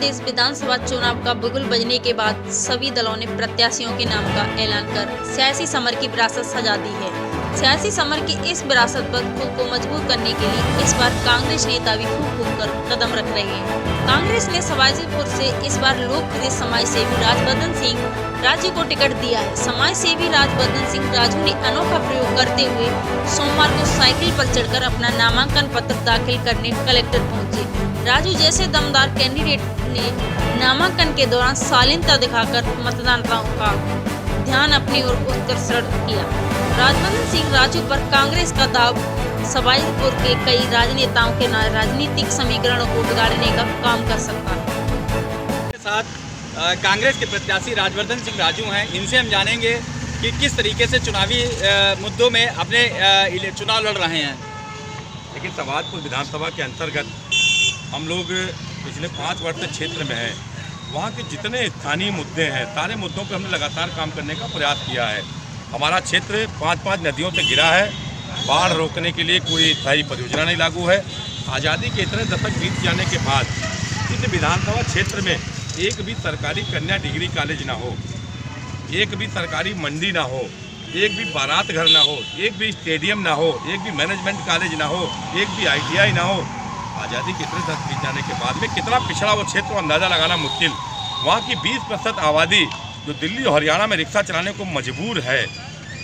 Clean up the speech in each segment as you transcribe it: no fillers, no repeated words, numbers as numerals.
प्रदेश विधानसभा चुनाव का बिगुल बजने के बाद सभी दलों ने प्रत्याशियों के नाम का ऐलान कर सियासी समर की विरासत सजा दी है। सियासी समर की इस विरासत पर खुद को मजबूत करने के लिए इस बार कांग्रेस नेता भी फूंक फूंक कर कदम रख रहे हैं। कांग्रेस ने सवाईपुर से इस बार लोकप्रिय समाज सेवी राजवर्धन सिंह राजू को टिकट दिया है। समाज सेवी राजवर्धन सिंह राजू ने अनोखा प्रयोग करते हुए सोमवार को साइकिल पर चढ़कर अपना नामांकन पत्र दाखिल करने कलेक्टर पहुंचे। राजू जैसे दमदार कैंडिडेट ने नामांकन के दौरान शालीनता दिखाकर मतदाताओं का ध्यान अपनी ओर आकर्षण किया। राजवर्धन सिंह राजू पर कांग्रेस का दाव सवाईपुर के कई राजनेताओं के राजनीतिक समीकरणों को बिगाड़ने का काम कर सकता है। साथ कांग्रेस के प्रत्याशी राजवर्धन सिंह राजू हैं। इनसे हम जानेंगे कि किस तरीके से चुनावी मुद्दों में अपने चुनाव लड़ रहे हैं। लेकिन सवाईपुर विधानसभा के अंतर्गत हम लोग पिछले 5 वर्ष से क्षेत्र में हैं। वहाँ के जितने स्थानीय मुद्दे हैं, सारे मुद्दों पर हमने लगातार काम करने का प्रयास किया है। हमारा क्षेत्र 5 नदियों से घिरा है। बाढ़ रोकने के लिए कोई स्थायी परियोजना नहीं लागू है। आज़ादी के इतने दशक बीत जाने के बाद इस विधानसभा क्षेत्र में एक भी सरकारी कन्या डिग्री कॉलेज ना हो, एक भी सरकारी मंडी ना हो, एक भी बारात घर ना हो, एक भी स्टेडियम ना हो, एक भी मैनेजमेंट कॉलेज ना हो, एक भी ITI ना हो। आज़ादी के इतने दशक बीत जाने के बाद में कितना पिछड़ा वो क्षेत्र अंदाज़ा लगाना मुश्किल। वहाँ की 20% आबादी जो दिल्ली और हरियाणा में रिक्शा चलाने को मजबूर है,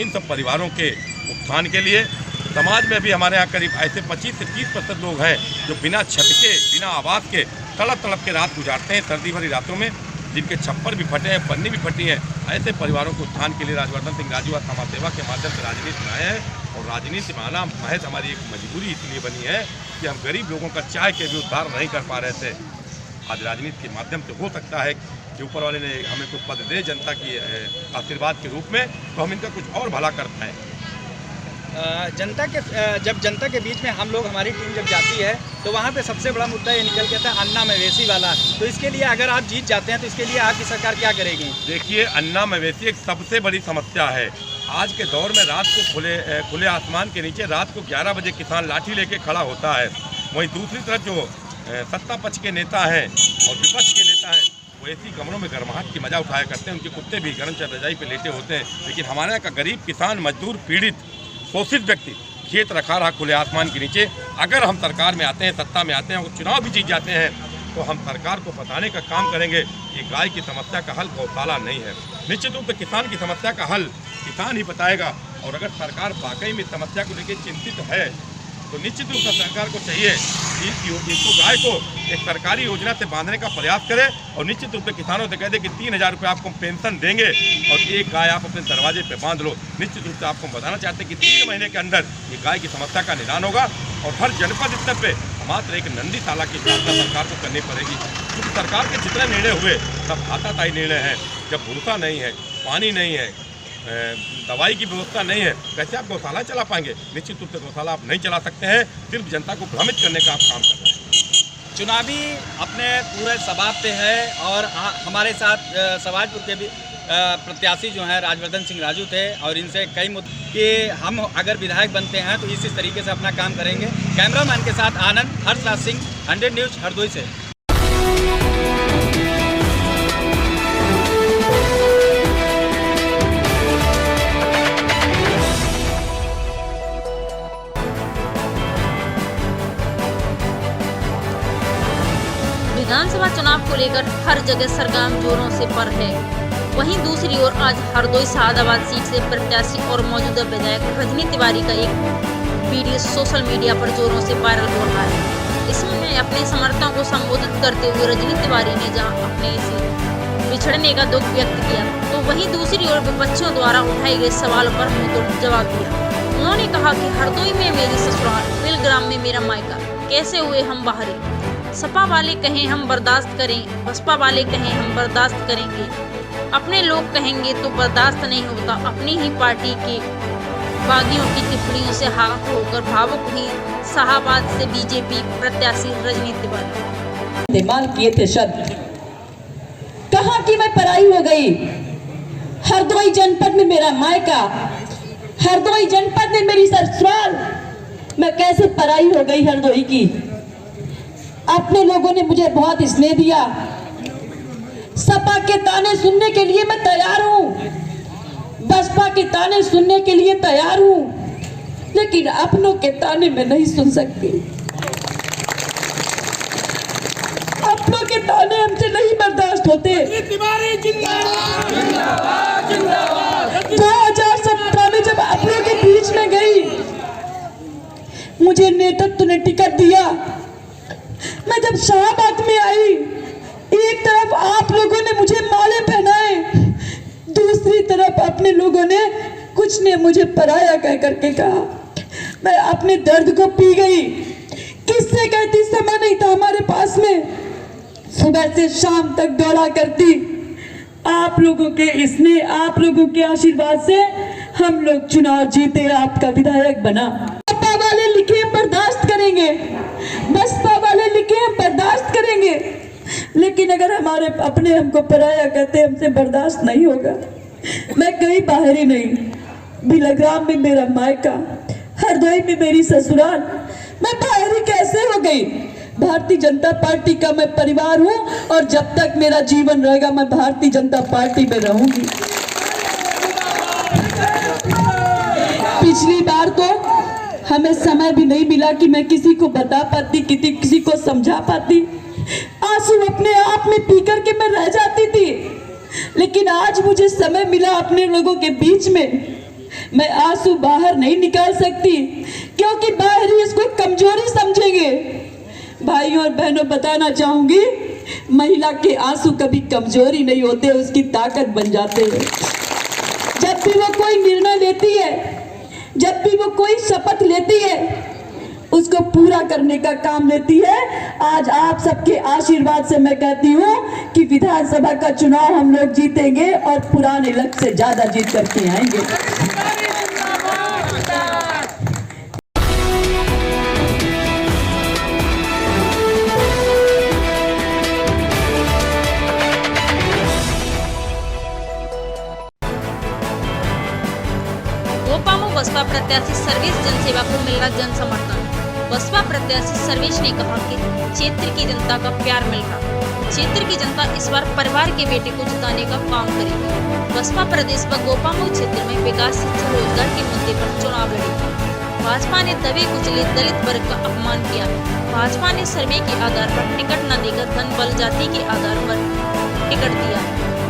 इन सब परिवारों के उत्थान के लिए समाज में भी हमारे यहाँ करीब ऐसे 25 से 30% लोग हैं जो बिना छत के, बिना आवास के तड़प तड़प के रात गुजारते हैं, सर्दी भरी रातों में, जिनके छप्पर भी फटे हैं, पन्नी भी फटी है। ऐसे परिवारों को उत्थान के लिए राजवर्धन सिंह राजू और समाज सेवा के माध्यम से राजनीति में आए हैं। और राजनीति में आना महज हमारी एक मजबूरी इसलिए बनी है कि हम गरीब लोगों का चाय के भी उद्धार नहीं कर पा रहे थे। आज राजनीति के माध्यम से हो सकता है कि ऊपर वाले ने हमें कुछ पद दे जनता की आशीर्वाद के रूप में, तो हम इनका कुछ और भला कर पाएँ। जब जनता के बीच में हम लोग, हमारी टीम जब जाती है तो वहाँ पे सबसे बड़ा मुद्दा ये निकल के आता है अन्ना मवेशी वाला। तो इसके लिए अगर आप जीत जाते हैं तो इसके लिए आपकी सरकार क्या करेगी? देखिए, अन्ना मवेशी एक सबसे बड़ी समस्या है। आज के दौर में रात को खुले आसमान के नीचे रात को 11 बजे किसान लाठी लेके खड़ा होता है। वहीं दूसरी तरफ जो सत्ता पक्ष के नेता हैं और विपक्ष के नेता हैं, वो ऐसी कमरों में गर्माहट की मजा उठाया करते हैं। उनके कुत्ते भी गर्म रजाई पे लेटे होते हैं। लेकिन हमारे यहाँ का गरीब किसान, मजदूर, पीड़ित, शोषित व्यक्ति खेत रखा रहा खुले आसमान के नीचे। अगर हम सरकार में आते हैं, सत्ता में आते हैं और चुनाव भी जीत जाते हैं, तो हम सरकार को बताने का काम करेंगे कि गाय की समस्या का हल गौशाला नहीं है। निश्चित रूप से किसान की समस्या का हल किसान ही बताएगा। और अगर सरकार वाकई में समस्या को लेकर चिंतित है तो निश्चित रूप से सरकार को चाहिए कि इसको गाय को एक सरकारी योजना से बांधने का प्रयास करे और निश्चित रूप से किसानों से कह दे कि 3000 रुपये आपको पेंशन देंगे और एक गाय आप अपने दरवाजे पे बांध लो। निश्चित रूप से आपको बताना चाहते हैं कि 3 महीने के अंदर ये गाय की समस्या का निदान होगा। और हर जनपद स्तर पर मात्र एक नंदीशाला की स्थापना सरकार को करनी पड़ेगी, क्योंकि सरकार के जितने निर्णय हुए सब हाथापाई निर्णय हैं। जब भूसा नहीं है, पानी नहीं है, दवाई की व्यवस्था नहीं है, कैसे आप गौशाला चला पाएंगे? निश्चित रूप से गौशाला आप नहीं चला सकते हैं। सिर्फ जनता को भ्रमित करने का आप काम कर रहे हैं। चुनावी अपने पूरे सबाब पे है और हमारे साथ सवाईपुर के भी प्रत्याशी जो हैं राजवर्धन सिंह राजू थे और इनसे कई मुद्दे कि हम अगर विधायक बनते हैं तो इस तरीके से अपना काम करेंगे। कैमरामैन के साथ आनंद, हर्षराज सिंह, 100 न्यूज़ हरदोई से। विधानसभा चुनाव को लेकर हर जगह सरगर्म जोरों से पर है। वहीं दूसरी ओर आज हरदोई सादाबाद सीट से प्रत्याशी और मौजूदा विधायक रजनी तिवारी का एक वीडियो सोशल मीडिया पर जोरों से वायरल हो रहा है। इसमें अपने समर्थकों को संबोधित करते हुए रजनी तिवारी ने जहां अपने से बिछड़ने का दुख व्यक्त किया, तो वहीं दूसरी ओर विपक्षियों द्वारा उठाए गए सवालों पर मुंहतोड़ जवाब दिया। उन्होंने कहा कि हरदोई में मेरी ससुराल, बिलग्राम में मेरा मायका, कैसे हुए हम बाहरी। सपा वाले कहें हम बर्दाश्त करें, बसपा वाले कहें हम बर्दाश्त करेंगे, अपने लोग कहेंगे तो बर्दाश्त नहीं होता। अपनी ही पार्टी के बागियों की टिप्पणियों से हाथ होकर भावुक हुई शाहबाद से बीजेपी प्रत्याशी रजनी तिवारी। इस्तेमाल किए थे शब्द, कहा कि मैं पराई हो गई। हरदोई जनपद में मेरा मायका, हरदोई जनपद में मेरी ससुराल, मैं कैसे पराई हो गई हरदोई की। अपने लोगों ने मुझे बहुत स्नेह दिया, सपा के ताने सुनने के लिए मैं तैयार हूं, बसपा के ताने सुनने के लिए तैयार हूं, लेकिन अपनों के ताने में नहीं सुन सकती। अपनों के ताने हमसे नहीं बर्दाश्त होते। 2017 में जब अपनों के बीच में गई, मुझे नेतृत्व ने टिकट दिया। मैं जब शाहबाद में आई, एक तरफ आप लोगों ने मुझे माले पहनाए, दूसरी तरफ अपने लोगों ने कुछ ने मुझे पराया कह करके कहा। मैं अपने दर्द को पी गई। किससे कहती, समय नहीं था हमारे पास में। सुबह से शाम तक दौड़ा करती। आप लोगों के इसने, आप लोगों के आशीर्वाद से हम लोग चुनाव जीते, आपका विधायक बना। सपा वाले लिखे बर्दाश्त करेंगे, बसपा वाले लिखे हम बर्दाश्त करेंगे, लेकिन अगर हमारे अपने हमको पराया कहते, हमसे बर्दाश्त नहीं होगा। मैं कहीं बाहर ही नहीं, बिलग्राम में मेरा मायका, हरदोई में मेरी ससुराल, मैं बाहर ही कैसे हो गई। भारतीय जनता पार्टी का मैं परिवार हूं और जब तक मेरा जीवन रहेगा मैं भारतीय जनता पार्टी में रहूंगी। पिछली बार तो हमें समय भी नहीं मिला कि मैं किसी को बता पाती, किसी को समझा पाती। आंसू अपने आप में पी करके मैं रह जाती थी, लेकिन आज मुझे समय मिला अपने लोगों के बीच में। मैं आंसू बाहर नहीं निकाल सकती, क्योंकि बाहर ही इसको कमजोरी समझेंगे। भाइयों और बहनों, बताना चाहूंगी, महिला के आंसू कभी कमजोरी नहीं होते, उसकी ताकत बन जाते हैं। जब भी वो कोई निर्णय लेती है, जब भी वो कोई शपथ लेती है, उसको पूरा करने का काम लेती है। आज आप सबके आशीर्वाद से मैं कहती हूँ कि विधानसभा का चुनाव हम लोग जीतेंगे और पुराने लक्ष्य से ज्यादा जीत करके आएंगे। गोपामो बसपा प्रत्याशी सर्वेश जनसेवा को मिल रहा जन समर्थन। बसपा प्रत्याशी सर्वेश ने कहा कि क्षेत्र की जनता का प्यार मिल रहा, क्षेत्र की जनता इस बार परिवार के बेटे को जिताने का काम करेगी। बसपा प्रदेश व गोपामो क्षेत्र में विकास, शिक्षा, रोजगार के मुद्दे पर चुनाव लड़ेगी। भाजपा ने दबे कुचले दलित वर्ग का अपमान किया। भाजपा ने सर्वे के आधार पर टिकट न देकर धन बल जाति के आधार पर टिकट दिया।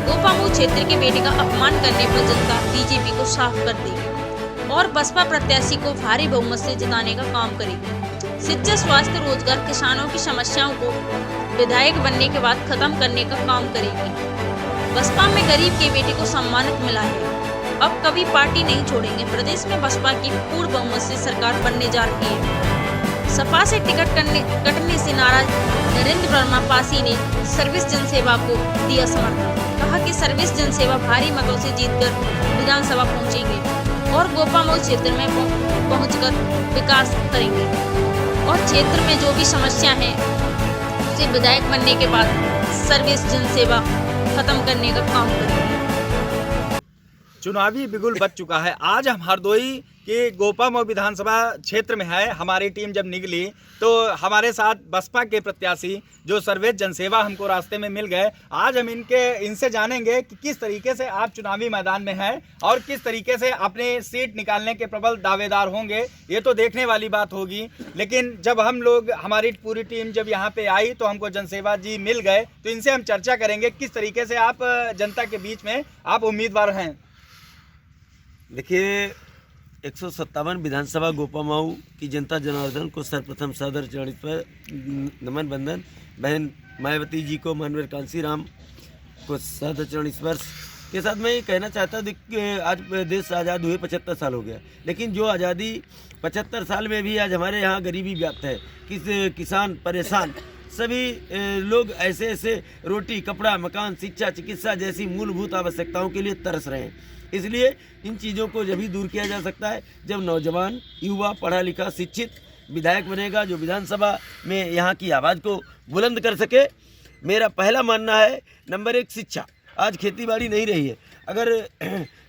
गोपामो क्षेत्र के बेटे का अपमान करने पर जनता बीजेपी को साफ कर देगी और बसपा प्रत्याशी को भारी बहुमत से जिताने का काम करेगी। शिक्षा, स्वास्थ्य, रोजगार, किसानों की समस्याओं को विधायक बनने के बाद खत्म करने का काम करेगी। बसपा में गरीब के बेटे को सम्मानित मिला है, अब कभी पार्टी नहीं छोड़ेंगे। प्रदेश में बसपा की पूर्ण बहुमत से सरकार बनने जा रही है। सपा से टिकट कटने से नाराज नरेंद्र वर्मा पासी ने सर्विस जनसेवा को दिया समर्थन। कहा कि सर्विस जनसेवा भारी मतों से जीतकर विधानसभा पहुंचेंगे और गोपामो क्षेत्र में पहुंचकर विकास करेंगे और क्षेत्र में जो भी समस्या है उसे विधायक बनने के बाद सर्विस जनसेवा खत्म करने का काम करेंगे। चुनावी बिगुल बच चुका है। आज हम हरदोई के गोपामो विधानसभा क्षेत्र में है। हमारी टीम जब निकली तो हमारे साथ बसपा के प्रत्याशी जो सर्वेश जनसेवा हमको रास्ते में मिल गए। आज हम इनसे जानेंगे कि किस तरीके से आप चुनावी मैदान में हैं और किस तरीके से अपने सीट निकालने के प्रबल दावेदार होंगे, ये तो देखने वाली बात होगी। लेकिन जब हम लोग, हमारी पूरी टीम जब यहाँ पे आई तो हमको जनसेवा जी मिल गए, तो इनसे हम चर्चा करेंगे किस तरीके से आप जनता के बीच में आप उम्मीदवार हैं। देखिए, 157 विधानसभा गोपामाऊ की जनता जनार्दन को सर्वप्रथम सादर चरणित पर नमन बंदन। बहन मायावती जी को, मानवीय कांसी राम को सादर चरण स्पर्श के साथ मैं ये कहना चाहता हूँ कि आज देश आज़ाद हुए 75 साल हो गया, लेकिन जो आज़ादी 75 साल में भी आज हमारे यहाँ गरीबी व्याप्त है। किसान परेशान, सभी लोग ऐसे रोटी, कपड़ा, मकान, शिक्षा, चिकित्सा जैसी मूलभूत आवश्यकताओं के लिए तरस रहे हैं। इसलिए इन चीज़ों को जब भी दूर किया जा सकता है जब नौजवान, युवा, पढ़ा लिखा, शिक्षित विधायक बनेगा जो विधानसभा में यहाँ की आवाज़ को बुलंद कर सके। मेरा पहला मानना है, नंबर 1 शिक्षा। आज खेती बाड़ी नहीं रही है। अगर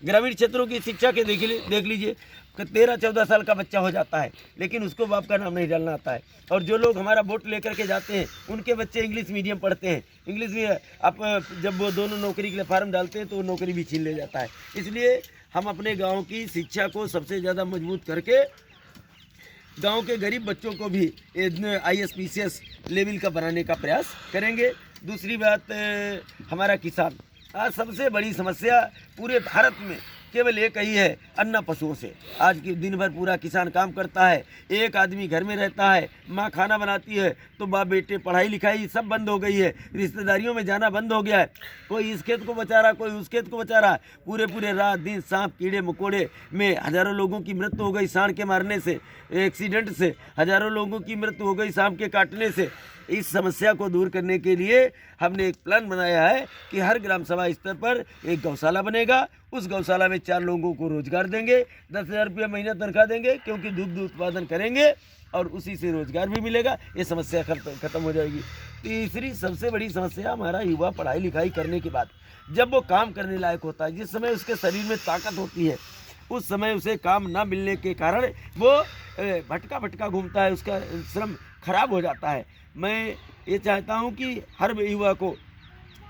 ग्रामीण क्षेत्रों की शिक्षा के देख लीजिए, 13-14 साल का बच्चा हो जाता है लेकिन उसको बाप का नाम नहीं डालना आता है। और जो लोग हमारा वोट लेकर के जाते हैं उनके बच्चे इंग्लिश मीडियम पढ़ते हैं, इंग्लिश में आप जब वो दोनों नौकरी के लिए फार्म डालते हैं तो वो नौकरी भी छीन ले जाता है। इसलिए हम अपने गांव की शिक्षा को सबसे ज़्यादा मजबूत करके गांव के गरीब बच्चों को भी IAS-PCS लेवल का बनाने का प्रयास करेंगे। दूसरी बात, हमारा किसान, आज सबसे बड़ी समस्या पूरे भारत में केवल एक ही है, अन्ना पशुओं से। आज के दिन भर पूरा किसान काम करता है, एक आदमी घर में रहता है, माँ खाना बनाती है तो बाप बेटे पढ़ाई लिखाई सब बंद हो गई है, रिश्तेदारियों में जाना बंद हो गया है। कोई इस खेत को बचा रहा, कोई उस खेत को बचा रहा। पूरे रात दिन सांप कीड़े मकोड़े में हज़ारों लोगों की मृत्यु हो गई, सांड के मारने से, एक्सीडेंट से हज़ारों लोगों की मृत्यु हो गई सांप के काटने से। इस समस्या को दूर करने के लिए हमने एक प्लान बनाया है कि हर ग्राम सभा स्तर पर एक गौशाला बनेगा। उस गौशाला में 4 लोगों को रोजगार देंगे, 10,000 रुपया महीना तनख्वाह देंगे, क्योंकि दूध उत्पादन करेंगे और उसी से रोजगार भी मिलेगा। ये समस्या खत्म हो जाएगी। तीसरी सबसे बड़ी समस्या हमारा युवा पढ़ाई लिखाई करने के बाद जब वो काम करने लायक होता है, जिस समय उसके शरीर में ताकत होती है, उस समय उसे काम ना मिलने के कारण वो भटका घूमता है, उसका श्रम खराब हो जाता है। मैं ये चाहता हूँ कि हर युवा को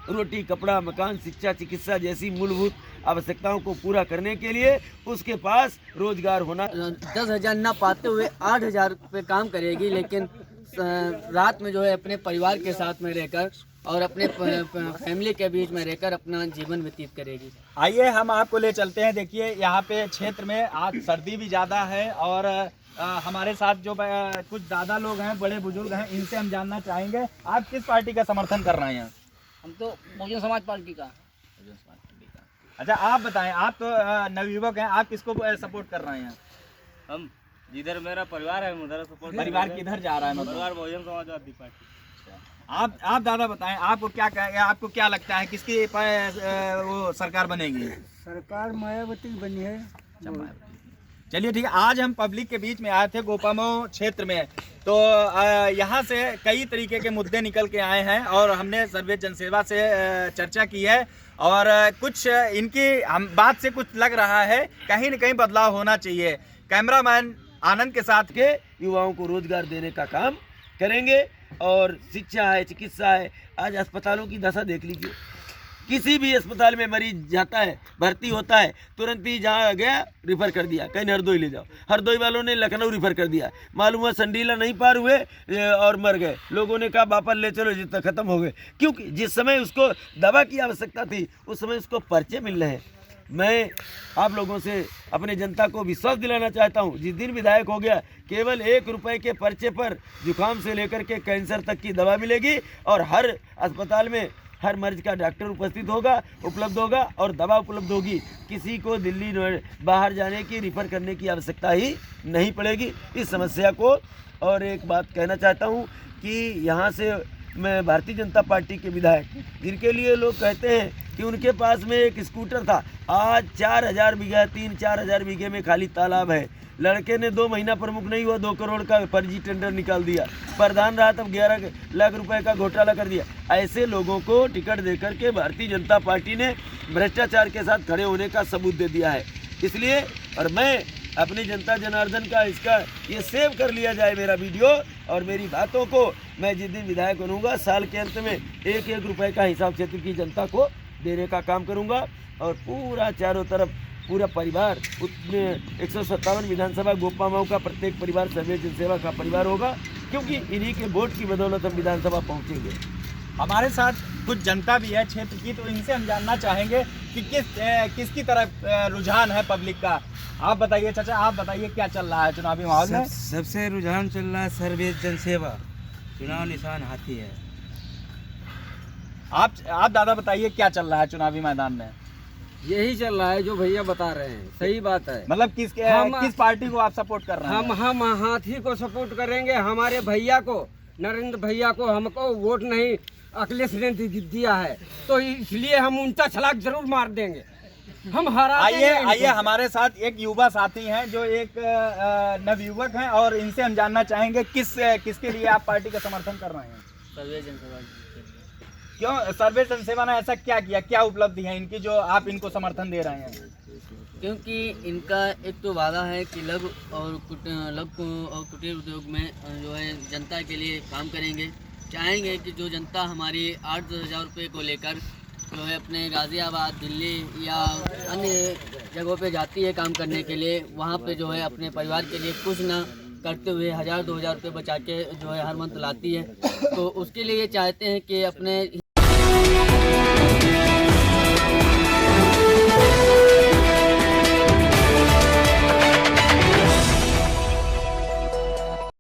रोटी, कपड़ा, मकान, शिक्षा, चिकित्सा जैसी मूलभूत आवश्यकताओं को पूरा करने के लिए उसके पास रोजगार होना। 10,000 ना पाते हुए 8,000 पे काम करेगी, लेकिन रात में जो है अपने परिवार के साथ में रहकर और अपने फैमिली के बीच में रहकर अपना जीवन व्यतीत करेगी। आइए हम आपको ले चलते हैं। देखिए यहाँ पे क्षेत्र में आज सर्दी भी ज़्यादा है और हमारे साथ जो कुछ दादा लोग हैं, बड़े बुजुर्ग हैं, इनसे हम जानना चाहेंगे आप किस पार्टी का समर्थन कर रहे हैं? हम तो बहुजन समाज पार्टी का। अच्छा आप बताएं, आप तो नवयुवक हैं, आप किसको सपोर्ट कर रहे हैं? हम जिधर मेरा परिवार है उधर सपोर्ट। परिवार किधर जा रहा है? परिवार बहुजन समाजवादी पार्टी। आप दादा बताएं, आपको क्या लगता है किसकी वो सरकार बनेगी? सरकार मायावती बनी है। चलिए ठीक है। आज हम पब्लिक के बीच में आए थे गोपामऊ क्षेत्र में, तो यहाँ से कई तरीके के मुद्दे निकल के आए हैं और हमने सर्वे जनसेवा से चर्चा की है और कुछ इनकी हम बात से कुछ लग रहा है कहीं न कहीं बदलाव होना चाहिए। कैमरामैन आनंद के साथ के युवाओं को रोजगार देने का काम करेंगे। और शिक्षा है, चिकित्सा है, आज अस्पतालों की दशा देख लीजिए। किसी भी अस्पताल में मरीज जाता है, भर्ती होता है, तुरंत ही जहाँ गया रिफ़र कर दिया, कहीं हरदोई ले जाओ। हरदोई वालों ने लखनऊ रिफ़र कर दिया, मालूम हुआ संडीला नहीं पार हुए और मर गए। लोगों ने कहा वापस ले चलो, जितना ख़त्म हो गए, क्योंकि जिस समय उसको दवा की आवश्यकता थी उस समय उसको पर्चे मिल रहे हैं। मैं आप लोगों से अपने जनता को विश्वास दिलाना चाहता हूं, जिस दिन विधायक हो गया केवल 1 रुपए के पर्चे पर जुकाम से लेकर के कैंसर तक की दवा मिलेगी और हर अस्पताल में हर मर्ज का डॉक्टर उपलब्ध होगा और दवा उपलब्ध होगी। किसी को दिल्ली बाहर जाने की रिफ़र करने की आवश्यकता ही नहीं पड़ेगी। इस समस्या को और एक बात कहना चाहता हूं कि यहाँ से मैं भारतीय जनता पार्टी के विधायक, जिनके लिए लोग कहते हैं कि उनके पास में एक स्कूटर था, आज 4,000 बीघा 3-4,000 बीघे में खाली तालाब है। लड़के ने 2 महीना प्रमुख नहीं हुआ 2 करोड़ का फर्जी टेंडर निकाल दिया, प्रधान रहा तब 11 लाख रुपए का घोटाला कर दिया। ऐसे लोगों को टिकट देकर के भारतीय जनता पार्टी ने भ्रष्टाचार के साथ खड़े होने का सबूत दे दिया है। इसलिए और मैं अपनी जनता जनार्दन का इसका ये सेव कर लिया जाए मेरा वीडियो और मेरी बातों को, मैं जिस दिन विधायक बनूंगा साल के अंत में 1-1 रुपए का हिसाब क्षेत्र की जनता को देने का काम करूंगा और पूरा चारों तरफ पूरा परिवार 157 विधानसभा गोपामऊ का प्रत्येक परिवार सर्वे जनसेवा का परिवार होगा, क्योंकि इन्हीं के वोट की बदौलत हम विधानसभा पहुंचेंगे। हमारे साथ कुछ जनता भी है क्षेत्र की, तो इनसे हम जानना चाहेंगे कि किसकी तरफ रुझान है पब्लिक का। आप बताइए चाचा, आप बताइए क्या चल रहा है चुनावी माहौल में? सबसे रुझान चल रहा है सर्वे जनसेवा, चुनाव निशान हाथी है। आप दादा बताइए क्या चल रहा है चुनावी मैदान में? यही चल रहा है जो भैया बता रहे हैं, सही बात है। मतलब किस पार्टी को आप सपोर्ट कर रहे हैं? हम हाथी को सपोर्ट करेंगे, हमारे भैया को, नरेंद्र भैया को हमको वोट नहीं अखिलेश ने दिया है, तो इसलिए हम उनका छलाक जरूर मार देंगे, हम हरा। आइए हमारे साथ एक युवा साथी हैं जो एक नवयुवक हैं और इनसे हम जानना चाहेंगे किसके लिए आप पार्टी का समर्थन कर रहे हैं? सर्वे जनसेवा। क्यों सर्वे जन सेवा ने ऐसा क्या किया, क्या उपलब्धि है इनकी जो आप इनको समर्थन दे रहे हैं? क्योंकि इनका एक तो वादा है कि लघु और कुटीर उद्योग में जो है जनता के लिए काम करेंगे। चाहेंगे कि जो जनता हमारी 8-10 हज़ार रुपये को लेकर जो है अपने गाज़ियाबाद, दिल्ली या अन्य जगहों पे जाती है काम करने के लिए, वहाँ पे जो है अपने परिवार के लिए कुछ ना करते हुए 1000-2 हज़ार रुपये बचा के जो है हर मंथ लाती है। तो उसके लिए ये चाहते हैं कि अपने